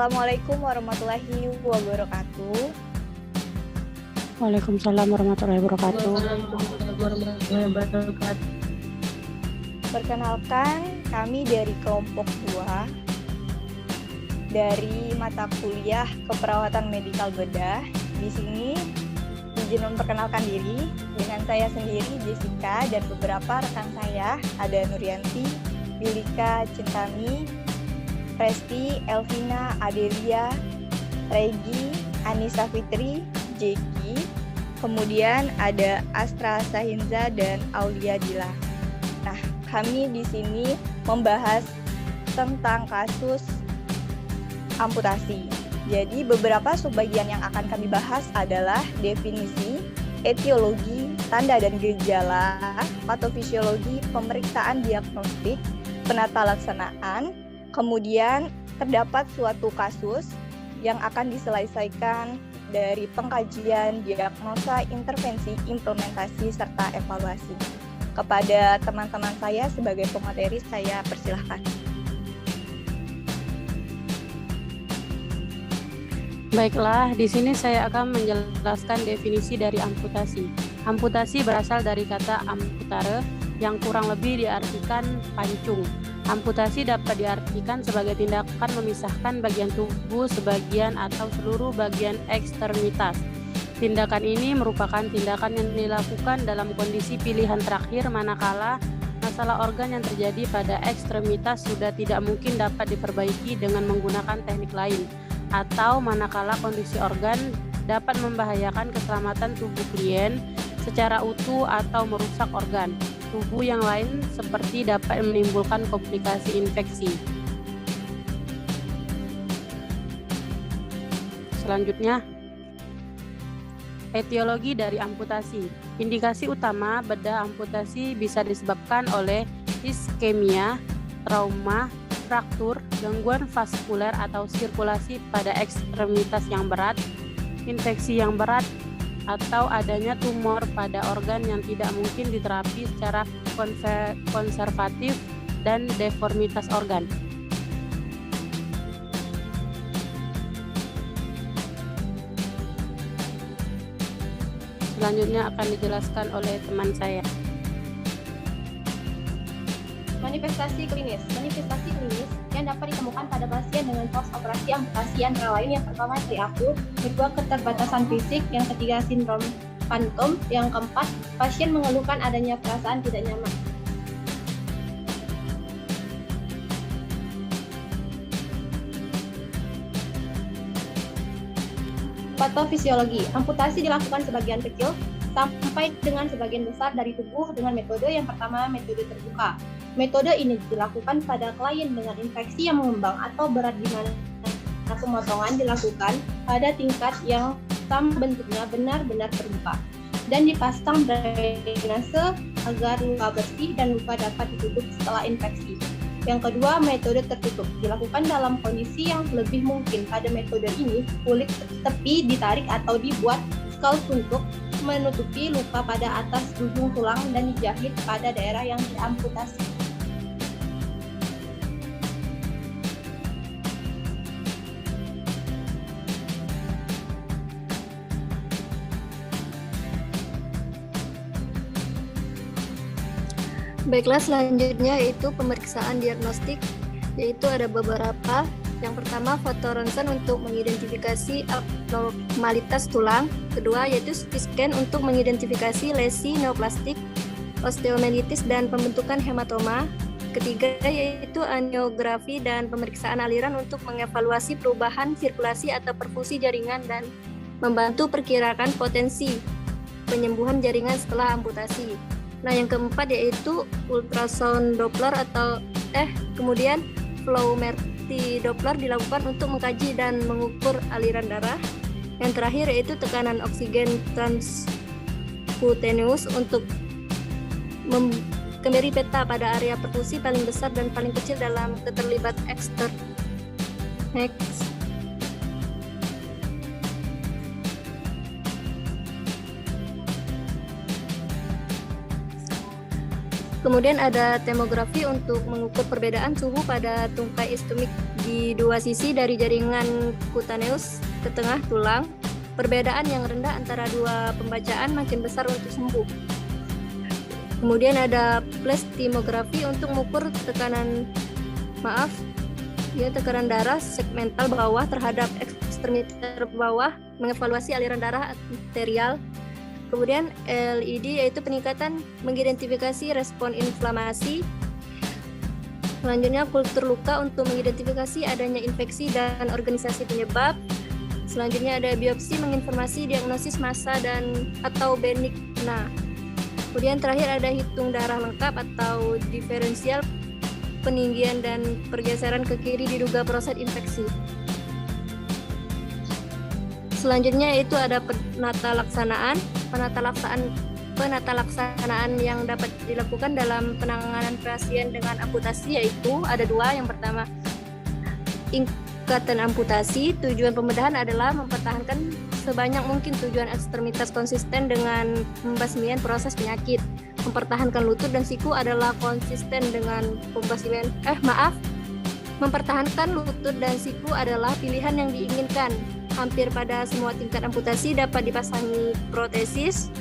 Assalamualaikum warahmatullahi wabarakatuh. Waalaikumsalam warahmatullahi wabarakatuh. Perkenalkan, kami dari kelompok 2 dari mata kuliah Keperawatan Medikal Bedah. Di sini izin memperkenalkan diri dengan saya sendiri Jessica dan beberapa rekan saya, ada Nuryanti, Bilika, Cintami, Resti, Elvina, Adelia, Regi, Anissa Fitri, Jeki, kemudian ada Astra Sahinza dan Aulia Dila. Nah, kami di sini membahas tentang kasus amputasi. Jadi beberapa subbagian yang akan kami bahas adalah definisi, etiologi, tanda dan gejala, patofisiologi, pemeriksaan diagnostik, penata laksanaan, kemudian terdapat suatu kasus yang akan diselesaikan dari pengkajian, diagnosa, intervensi, implementasi, serta evaluasi. Kepada teman-teman saya sebagai pemateri, saya persilahkan. Baiklah, di sini saya akan menjelaskan definisi dari amputasi. Amputasi berasal dari kata amputare yang kurang lebih diartikan pancung. Amputasi dapat diartikan sebagai tindakan memisahkan bagian tubuh sebagian atau seluruh bagian ekstremitas. Tindakan ini merupakan tindakan yang dilakukan dalam kondisi pilihan terakhir manakala masalah organ yang terjadi pada ekstremitas sudah tidak mungkin dapat diperbaiki dengan menggunakan teknik lain, atau manakala kondisi organ dapat membahayakan keselamatan tubuh klien secara utuh atau merusak organ tubuh yang lain seperti dapat menimbulkan komplikasi infeksi. Selanjutnya, etiologi dari amputasi. Indikasi utama bedah amputasi bisa disebabkan oleh iskemia, trauma, fraktur, gangguan vaskuler atau sirkulasi pada ekstremitas yang berat, infeksi yang berat, atau adanya tumor pada organ yang tidak mungkin diterapi secara konservatif dan deformitas organ. Selanjutnya akan dijelaskan oleh teman saya. Manifestasi klinis yang dapat ditemukan pada pasien dengan pos operasi amputasi antara lain yang pertama triakut, kedua keterbatasan fisik, yang ketiga sindrom fantom, yang keempat pasien mengeluhkan adanya perasaan tidak nyaman. Patofisiologi, amputasi dilakukan sebagian kecil sampai dengan sebagian besar dari tubuh dengan metode yang pertama, metode terbuka. Metode ini dilakukan pada klien dengan infeksi yang mengembang atau berat di mana pemotongan dilakukan pada tingkat yang sama bentuknya benar-benar terbuka dan dipasang drainase agar luka bersih dan luka dapat ditutup setelah infeksi. Yang kedua, metode tertutup dilakukan dalam kondisi yang lebih mungkin. Pada metode ini, kulit tepi ditarik atau dibuat scalp untuk menutupi luka pada atas ujung tulang dan dijahit pada daerah yang diamputasi. Baiklah, selanjutnya yaitu pemeriksaan diagnostik, yaitu ada beberapa. Yang pertama, foto ronsen untuk mengidentifikasi abnormalitas tulang. Kedua, yaitu CT scan untuk mengidentifikasi lesi neoplastik, osteomelitis, dan pembentukan hematoma. Ketiga, yaitu angiografi dan pemeriksaan aliran untuk mengevaluasi perubahan sirkulasi atau perfusi jaringan dan membantu perkirakan potensi penyembuhan jaringan setelah amputasi. Nah, yang keempat yaitu ultrasound Doppler kemudian flow Merti Doppler dilakukan untuk mengkaji dan mengukur aliran darah. Yang terakhir yaitu tekanan oksigen transcutaneous untuk memberi peta pada area perfusi paling besar dan paling kecil dalam keterlibat Kemudian ada termografi untuk mengukur perbedaan suhu pada tungkai istemik di dua sisi dari jaringan cutaneus ke tengah tulang. Perbedaan yang rendah antara dua pembacaan makin besar untuk sembuh. Kemudian ada plastimografi untuk mengukur tekanan darah segmental bawah terhadap ekstremiter bawah, mengevaluasi aliran darah arterial. Kemudian LED yaitu peningkatan mengidentifikasi respon inflamasi. Selanjutnya kultur luka untuk mengidentifikasi adanya infeksi dan organisasi penyebab. Selanjutnya ada biopsi menginformasi diagnosis massa dan atau benigna. Kemudian terakhir ada hitung darah lengkap atau diferensial, peninggian dan pergeseran ke kiri diduga proses infeksi. Selanjutnya itu ada penata laksanaan yang dapat dilakukan dalam penanganan pasien dengan amputasi, yaitu ada dua. Yang pertama, ikatan amputasi. Tujuan pembedahan adalah mempertahankan sebanyak mungkin tujuan ekstremitas konsisten dengan pembasmian proses penyakit. Mempertahankan lutut dan siku adalah konsisten dengan mempertahankan lutut dan siku adalah pilihan yang diinginkan. Hampir pada semua tingkat amputasi dapat dipasangi protesis.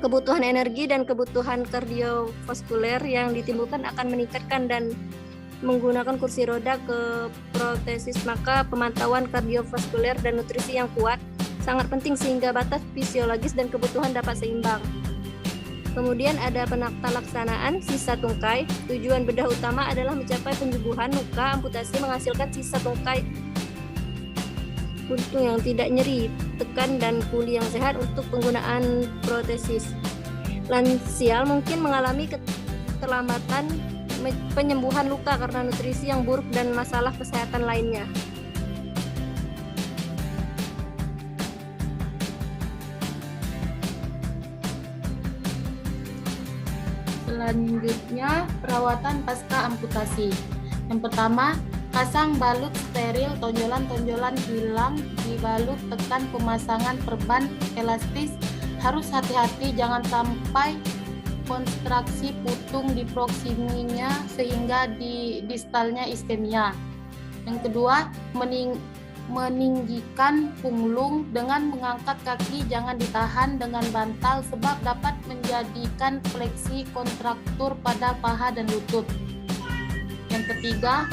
Kebutuhan energi dan kebutuhan kardiovaskuler yang ditimbulkan akan meningkatkan dan menggunakan kursi roda ke protesis, maka pemantauan kardiovaskuler dan nutrisi yang kuat sangat penting sehingga batas fisiologis dan kebutuhan dapat seimbang. Kemudian ada penata laksanaan sisa tungkai. Tujuan bedah utama adalah mencapai penyembuhan luka amputasi menghasilkan sisa tungkai buntung yang tidak nyeri, tekan dan kuli yang sehat untuk penggunaan protesis. Lansia mungkin mengalami keterlambatan penyembuhan luka karena nutrisi yang buruk dan masalah kesehatan lainnya. Selanjutnya, perawatan pasca amputasi. Yang pertama, pasang balut steril, tonjolan-tonjolan hilang, dibalut, tekan, pemasangan perban elastis. Harus hati-hati jangan sampai kontraksi putung di proksiminya sehingga di distalnya iskemia. Yang kedua, meninggikan punggung dengan mengangkat kaki, jangan ditahan dengan bantal sebab dapat menjadikan fleksi kontraktur pada paha dan lutut. Yang ketiga,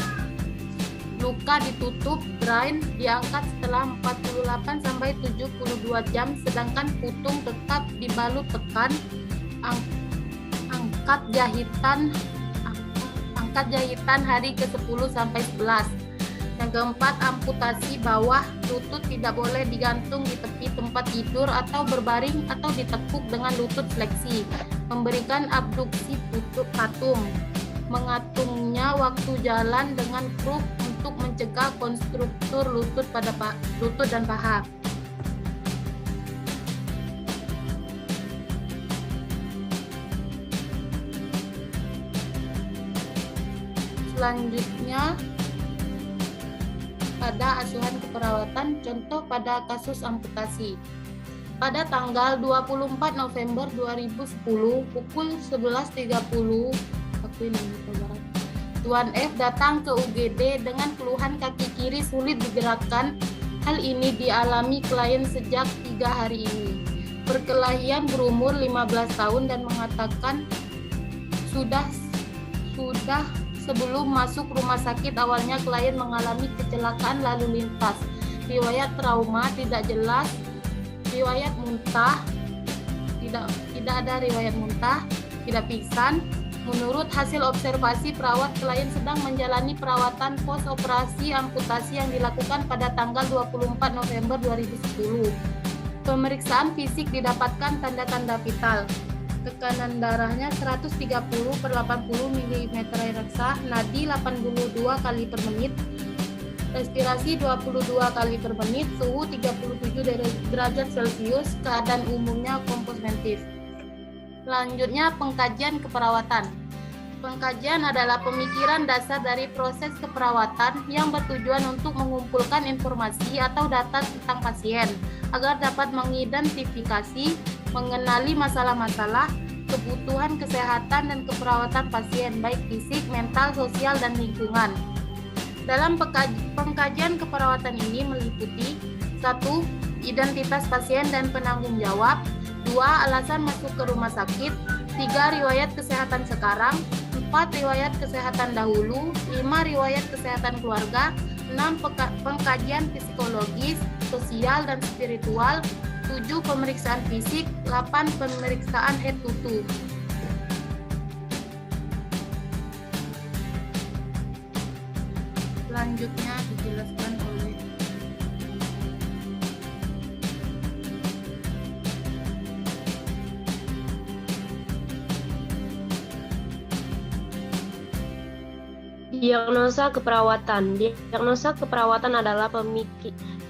luka ditutup, drain, diangkat setelah 48 sampai 72 jam, sedangkan putung tetap dibalut tekan. Angkat jahitan hari ke-10 sampai 11. Yang keempat, amputasi bawah lutut tidak boleh digantung di tepi tempat tidur atau berbaring atau ditekuk dengan lutut fleksi. Memberikan abduksi lutut patung. Mengatungnya waktu jalan dengan kruk untuk mencegah konstruktur lutut dan paha. Selanjutnya pada asuhan keperawatan, contoh pada kasus amputasi. Pada tanggal 24 November 2010 pukul 11.30 Tuan F datang ke UGD dengan keluhan kaki kiri sulit digerakkan. Hal ini dialami klien sejak 3 hari ini. Perkelahian berumur 15 tahun dan mengatakan sudah sebelum masuk rumah sakit awalnya klien mengalami kecelakaan lalu lintas. Riwayat trauma tidak jelas, riwayat muntah tidak ada riwayat muntah, tidak pingsan. Menurut hasil observasi perawat, klien sedang menjalani perawatan pos operasi amputasi yang dilakukan pada tanggal 24 November 2010. Pemeriksaan fisik didapatkan tanda-tanda vital. Tekanan darahnya 130/80 mm reksa, nadi 82 kali per menit, respirasi 22 kali per menit, suhu 37 derajat Celcius, keadaan umumnya komprehensif. Selanjutnya, pengkajian keperawatan. Pengkajian adalah pemikiran dasar dari proses keperawatan yang bertujuan untuk mengumpulkan informasi atau data tentang pasien agar dapat mengidentifikasi, mengenali masalah-masalah, kebutuhan kesehatan dan keperawatan pasien, baik fisik, mental, sosial, dan lingkungan. Dalam pengkajian keperawatan ini meliputi 1. Identitas pasien dan penanggung jawab, 2. Alasan masuk ke rumah sakit, 3. Riwayat kesehatan sekarang, 4. Riwayat kesehatan dahulu, 5. Riwayat kesehatan keluarga, 6. Pengkajian psikologis, sosial, dan spiritual, 7. Pemeriksaan fisik, 8. Pemeriksaan head to toe. Selanjutnya dijelaskan oleh diagnosa keperawatan. Diagnosa keperawatan adalah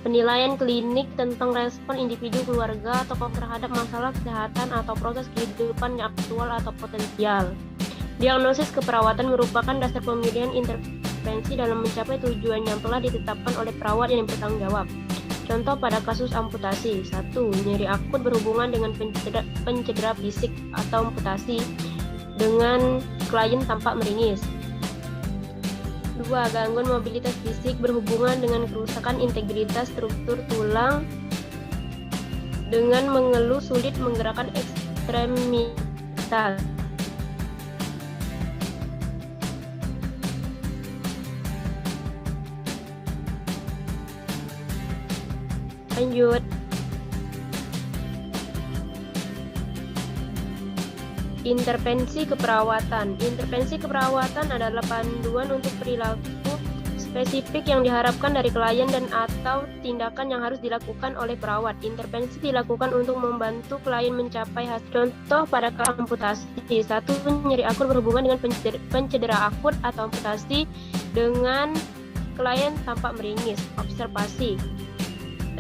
penilaian klinik tentang respon individu, keluarga, atau terhadap masalah kesehatan atau proses kehidupan yang aktual atau potensial. Diagnosis keperawatan merupakan dasar pemilihan intervensi dalam mencapai tujuan yang telah ditetapkan oleh perawat yang bertanggung jawab. Contoh pada kasus amputasi: 1. Nyeri akut berhubungan dengan pencedera fisik atau amputasi dengan klien tampak meringis. 2. Gangguan mobilitas fisik berhubungan dengan kerusakan integritas struktur tulang dengan mengeluh sulit menggerakkan ekstremitas. Lanjut. Intervensi keperawatan. Intervensi keperawatan adalah panduan untuk perilaku spesifik yang diharapkan dari klien dan atau tindakan yang harus dilakukan oleh perawat. Intervensi dilakukan untuk membantu klien mencapai hasil. Contoh pada amputasi: 1. Nyeri akut berhubungan dengan pencedera akut atau amputasi dengan klien tampak meringis. Observasi: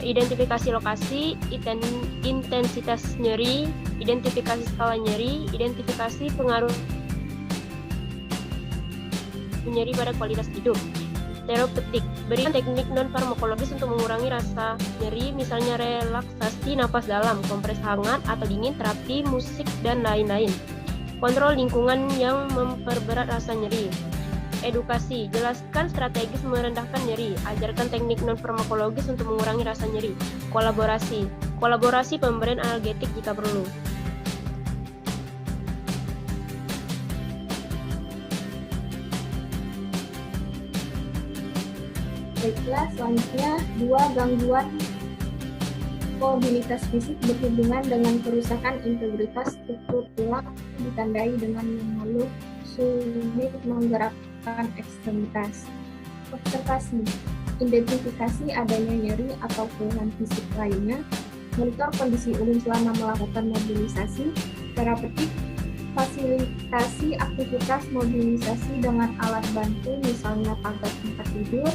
identifikasi lokasi, intensitas nyeri, identifikasi skala nyeri, identifikasi pengaruh nyeri pada kualitas hidup. Terapeutik: berikan teknik non-farmakologis untuk mengurangi rasa nyeri, misalnya relaksasi napas dalam, kompres hangat atau dingin, terapi musik, dan lain-lain. Kontrol lingkungan yang memperberat rasa nyeri. Edukasi: jelaskan strategis merendahkan nyeri, ajarkan teknik non-farmakologis untuk mengurangi rasa nyeri. Kolaborasi pemberian analgetik jika perlu. Baiklah, selanjutnya 2. Gangguan mobilitas fisik berhubungan dengan kerusakan integritas struktur tulang ditandai dengan mengeluh sulit menggerakkan ekstremitas. Observasi: identifikasi adanya nyeri atau keluhan fisik lainnya. Monitor kondisi ulin selama melakukan mobilisasi. Terapeutik: fasilitasi aktivitas mobilisasi dengan alat bantu, misalnya pagar tempat tidur.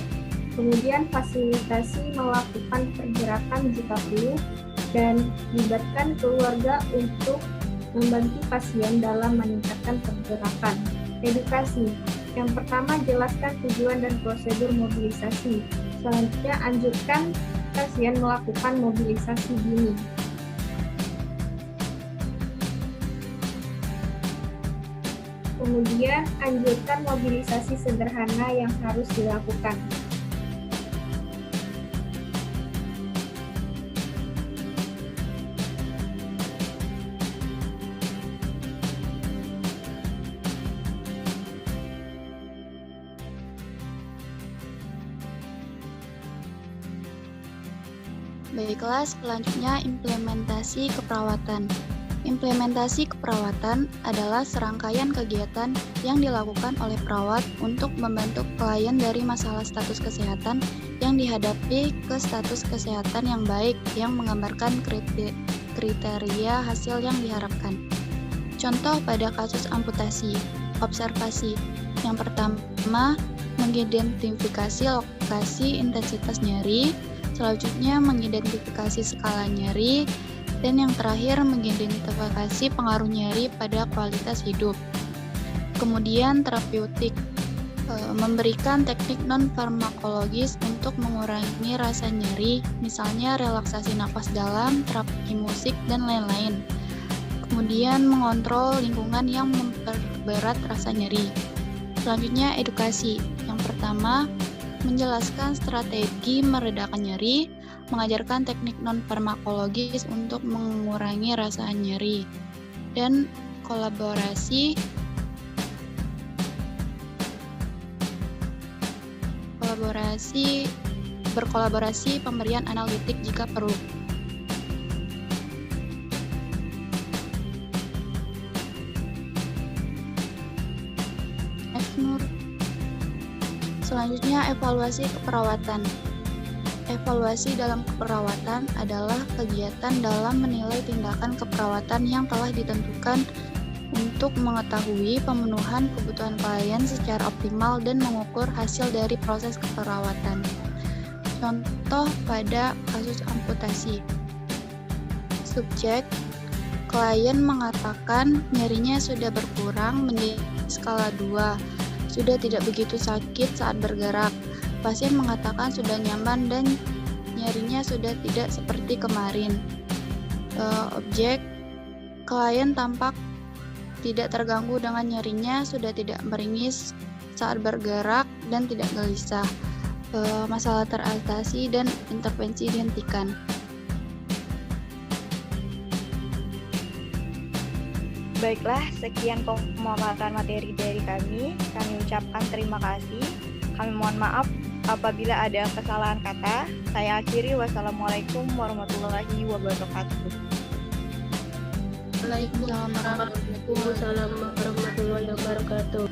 Kemudian fasilitasi melakukan pergerakan jika perlu, dan libatkan keluarga untuk membantu pasien dalam meningkatkan pergerakan. Edukasi: yang pertama, jelaskan tujuan dan prosedur mobilisasi. Selanjutnya, anjurkan pasien melakukan mobilisasi dini. Kemudian, anjurkan mobilisasi sederhana yang harus dilakukan. Baiklah, selanjutnya implementasi keperawatan. Implementasi keperawatan adalah serangkaian kegiatan yang dilakukan oleh perawat untuk membantu klien dari masalah status kesehatan yang dihadapi ke status kesehatan yang baik yang menggambarkan kriteria hasil yang diharapkan. Contoh pada kasus amputasi. Observasi: yang pertama, mengidentifikasi lokasi intensitas nyeri. Selanjutnya, mengidentifikasi skala nyeri, dan yang terakhir, mengidentifikasi pengaruh nyeri pada kualitas hidup. Kemudian, terapeutik: memberikan teknik non-farmakologis untuk mengurangi rasa nyeri, misalnya relaksasi nafas dalam, terapi musik, dan lain-lain. kemudian mengontrol lingkungan yang memperberat rasa nyeri. Selanjutnya, edukasi. Yang pertama, menjelaskan strategi meredakan nyeri, mengajarkan teknik non-farmakologis untuk mengurangi rasa nyeri, dan berkolaborasi pemberian analgetik jika perlu. Selanjutnya, evaluasi keperawatan. Evaluasi dalam keperawatan adalah kegiatan dalam menilai tindakan keperawatan yang telah ditentukan untuk mengetahui pemenuhan kebutuhan klien secara optimal dan mengukur hasil dari proses keperawatan. Contoh pada kasus amputasi. Subjek, klien mengatakan nyerinya sudah berkurang menjadi skala 2, sudah tidak begitu sakit saat bergerak. Pasien mengatakan sudah nyaman dan nyerinya sudah tidak seperti kemarin. Objek, klien tampak tidak terganggu dengan nyerinya, sudah tidak meringis saat bergerak dan tidak gelisah. Masalah teratasi dan intervensi dihentikan. Baiklah, sekian pemaparan materi dari kami. Kami ucapkan terima kasih. Kami mohon maaf apabila ada kesalahan kata. Saya akhiri. Wassalamualaikum warahmatullahi wabarakatuh. Waalaikumsalam warahmatullahi wabarakatuh.